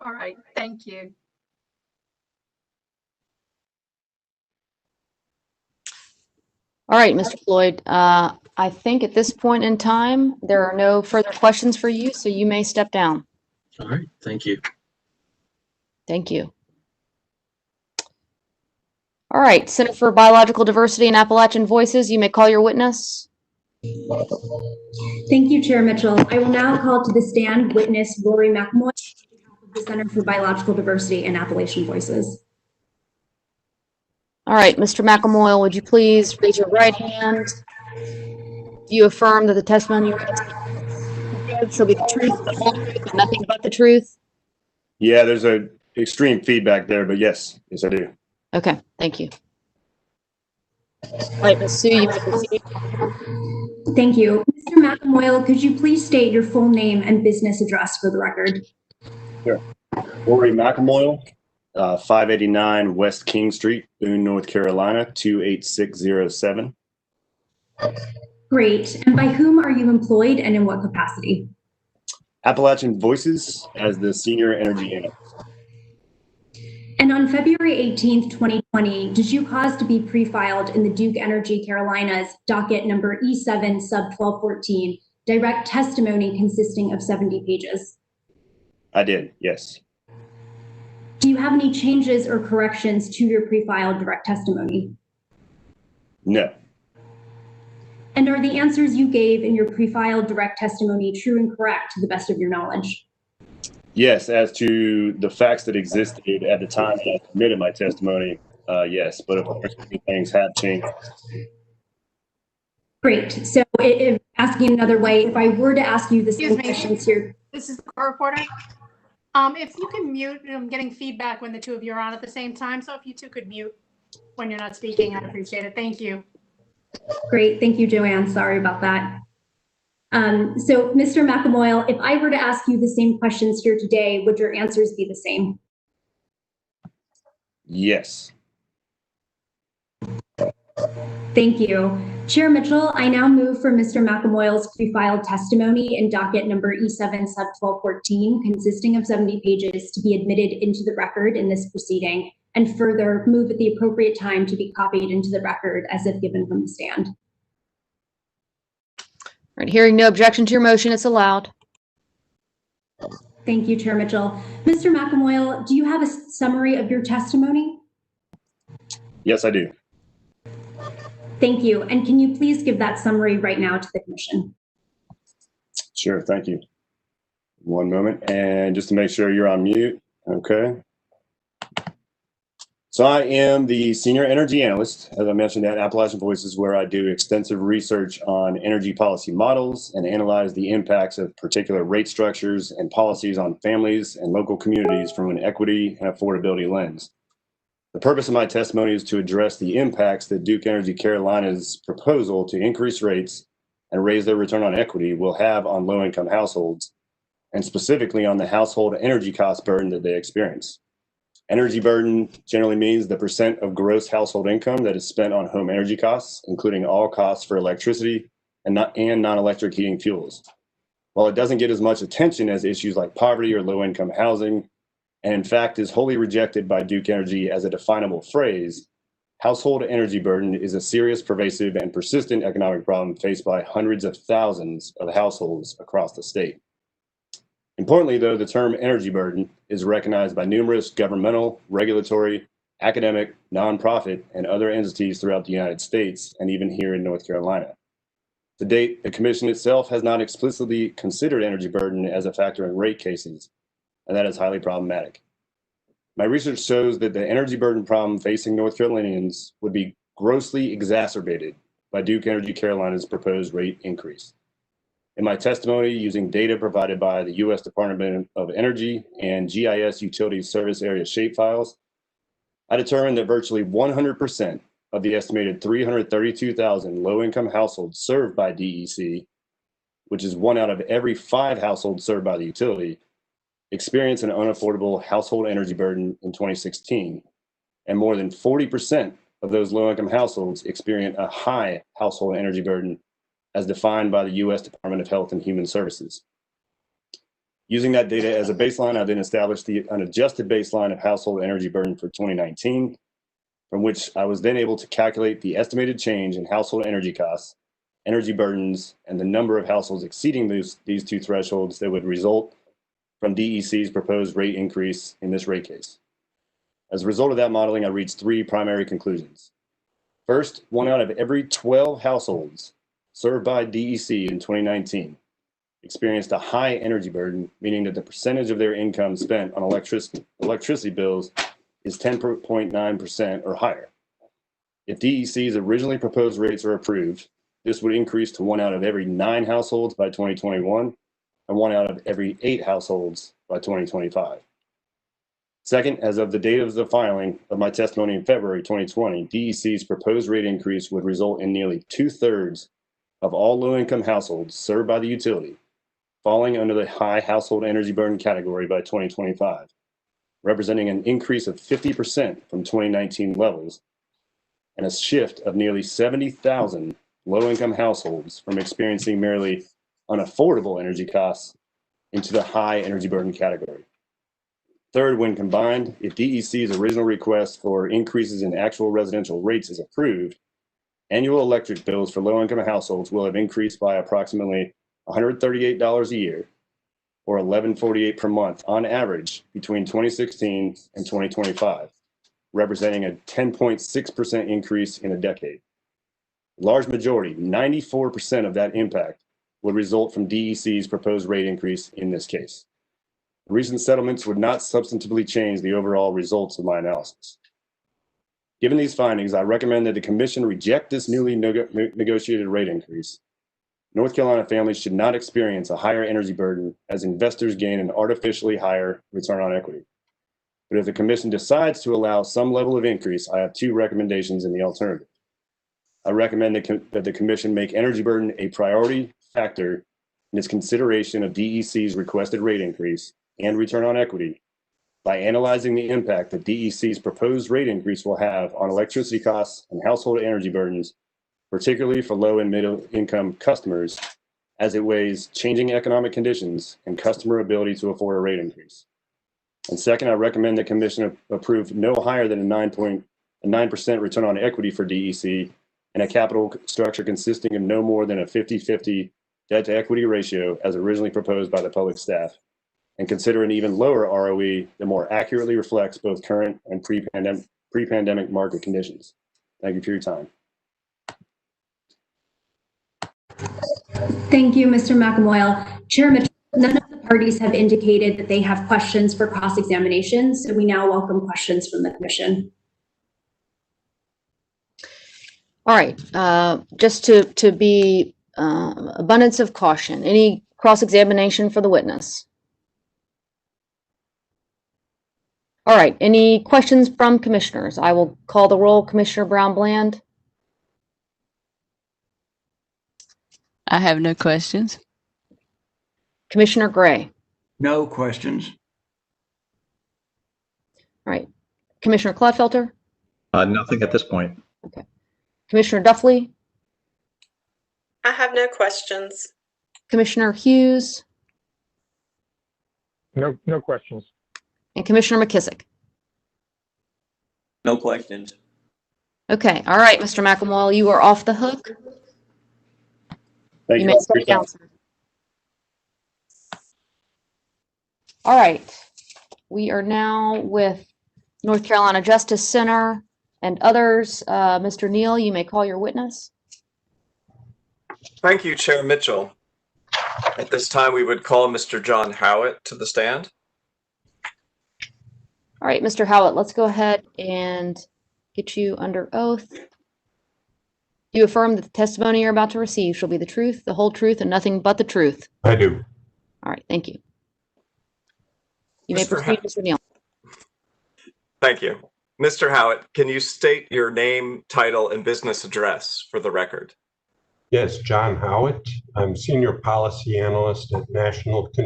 All right, thank you. All right, Mr. Floyd, I think at this point in time, there are no further questions for you, so you may step down. All right, thank you. Thank you. All right, Center for Biological Diversity and Appalachian Voices, you may call your witness. Thank you, Chair Mitchell. I will now call to the stand witness Rory McIlmoil on behalf of the Center for Biological Diversity and Appalachian Voices. All right, Mr. McIlmoil, would you please raise your right hand? Do you affirm that the testimony you're going to give shall be the truth, the whole truth, and nothing but the truth? Yeah, there's a extreme feedback there, but yes, I do. Okay, thank you. All right, Ms. Sue, you may proceed. Thank you. Mr. McIlmoil, could you please state your full name and business address for the record? Sure. Rory McIlmoil, 589 West King Street, Boone, North Carolina, 28607. Great. And by whom are you employed and in what capacity? Appalachian Voices as the Senior Energy Analyst. And on February 18th, 2020, did you cause to be pre-filed in the Duke Energy Carolinas docket number E7 sub 1214 direct testimony consisting of 70 pages? I did, yes. Do you have any changes or corrections to your pre-filed direct testimony? No. And are the answers you gave in your pre-filed direct testimony true and correct to the best of your knowledge? Yes, as to the facts that existed at the time that I submitted my testimony, yes, but of course, things have changed. Great. So if asking another way, if I were to ask you the same questions here. This is the court reporter. If you can mute, I'm getting feedback when the two of you are on at the same time. So if you two could mute when you're not speaking, I'd appreciate it. Thank you. Great. Thank you, Joanne. Sorry about that. So Mr. McIlmoil, if I were to ask you the same questions here today, would your answers be the same? Yes. Thank you. Chair Mitchell, I now move for Mr. McIlmoil's pre-filed testimony in docket number E7 sub 1214, consisting of 70 pages, to be admitted into the record in this proceeding, and further move at the appropriate time to be copied into the record as if given from the stand. All right, hearing no objection to your motion, it's allowed. Thank you, Chair Mitchell. Mr. McIlmoil, do you have a summary of your testimony? Yes, I do. Thank you. And can you please give that summary right now to the commission? Sure, thank you. One moment, and just to make sure you're on mute, okay. So I am the Senior Energy Analyst, as I mentioned, at Appalachian Voices, where I do extensive research on energy policy models and analyze the impacts of particular rate structures and policies on families and local communities from an equity and affordability lens. The purpose of my testimony is to address the impacts that Duke Energy Carolina's proposal to increase rates and raise their return on equity will have on low-income households, and specifically on the household energy cost burden that they experience. Energy burden generally means the percent of gross household income that is spent on home energy costs, including all costs for electricity and non-electric heating fuels. While it doesn't get as much attention as issues like poverty or low-income housing, and in fact is wholly rejected by Duke Energy as a definable phrase, household energy burden is a serious, pervasive, and persistent economic problem faced by hundreds of thousands of households across the state. Importantly, though, the term energy burden is recognized by numerous governmental, regulatory, academic, nonprofit, and other entities throughout the United States, and even here in North Carolina. To date, the Commission itself has not explicitly considered energy burden as a factor in rate cases, and that is highly problematic. My research shows that the energy burden problem facing North Carolinians would be grossly exacerbated by Duke Energy Carolina's proposed rate increase. In my testimony, using data provided by the U.S. Department of Energy and GIS Utility Service Area shapefiles, I determined that virtually 100% of the estimated 332,000 low-income households served by DEC, which is 1 out of every 5 households served by the utility, experienced an unaffordable household energy burden in 2016, and more than 40% of those low-income households experience a high household energy burden as defined by the U.S. Department of Health and Human Services. Using that data as a baseline, I then established an adjusted baseline of household energy burden for 2019, from which I was then able to calculate the estimated change in household energy costs, energy burdens, and the number of households exceeding these two thresholds that would result from DEC's proposed rate increase in this rate case. As a result of that modeling, I reached three primary conclusions. First, 1 out of every 12 households served by DEC in 2019 experienced a high energy burden, meaning that the percentage of their income spent on electricity bills is 10.9% or higher. If DEC's originally proposed rates are approved, this would increase to 1 out of every 9 households by 2021 and 1 out of every 8 households by 2025. Second, as of the date of the filing of my testimony in February 2020, DEC's proposed rate increase would result in nearly 2/3 of all low-income households served by the utility falling under the high household energy burden category by 2025, representing an increase of 50% from 2019 levels and a shift of nearly 70,000 low-income households from experiencing merely unaffordable energy costs into the high energy burden category. Third, when combined, if DEC's original request for increases in actual residential rates is approved, annual electric bills for low-income households will have increased by approximately $138 a year, or $11.48 per month on average between 2016 and 2025, representing a 10.6% increase in a decade. Large majority, 94% of that impact, would result from DEC's proposed rate increase in this case. Recent settlements would not substantively change the overall results of my analysis. Given these findings, I recommend that the Commission reject this newly negotiated rate increase. North Carolina families should not experience a higher energy burden as investors gain an artificially higher return on equity. But if the Commission decides to allow some level of increase, I have two recommendations in the alternative. I recommend that the Commission make energy burden a priority factor in its consideration of DEC's requested rate increase and return on equity by analyzing the impact that DEC's proposed rate increase will have on electricity costs and household energy burdens, particularly for low and middle income customers, as it weighs changing economic conditions and customer ability to afford a rate increase. And second, I recommend the Commission approve no higher than a 9% return on equity for DEC and a capital structure consisting of no more than a 50-50 debt to equity ratio as originally proposed by the public staff, and consider an even lower ROE that more accurately reflects both current and pre-pandemic market conditions. Thank you for your time. Thank you, Mr. McIlmoil. Chair Mitchell, none of the parties have indicated that they have questions for cross-examination, so we now welcome questions from the Commission. All right, just to be abundance of caution, any cross-examination for the witness? All right, any questions from commissioners? I will call the roll. Commissioner Brown-Bland. I have no questions. Commissioner Gray. No questions. All right, Commissioner Clodfelter. Nothing at this point. Okay. Commissioner Duffley. I have no questions. Commissioner Hughes. No questions. And Commissioner McKissick. No questions. Okay, all right, Mr. McIlmoil, you are off the hook. Thank You you. may step down, sir. All right, we are now with North Carolina Justice Center and others. Mr. Neal, you may call your witness. Thank you, Chair Mitchell. At this time, we would call Mr. John Howitt to the stand. All right, Mr. Howitt, let's go ahead and get you under oath. Do you affirm that the testimony you're about to receive shall be the truth, the whole truth, and nothing but the truth? I do. All right, thank you. You may proceed, Mr. Neal. Thank you. Mr. Howitt, can you state your name, title, and business address for the record? Yes, John Howitt. I'm Senior Policy Analyst at National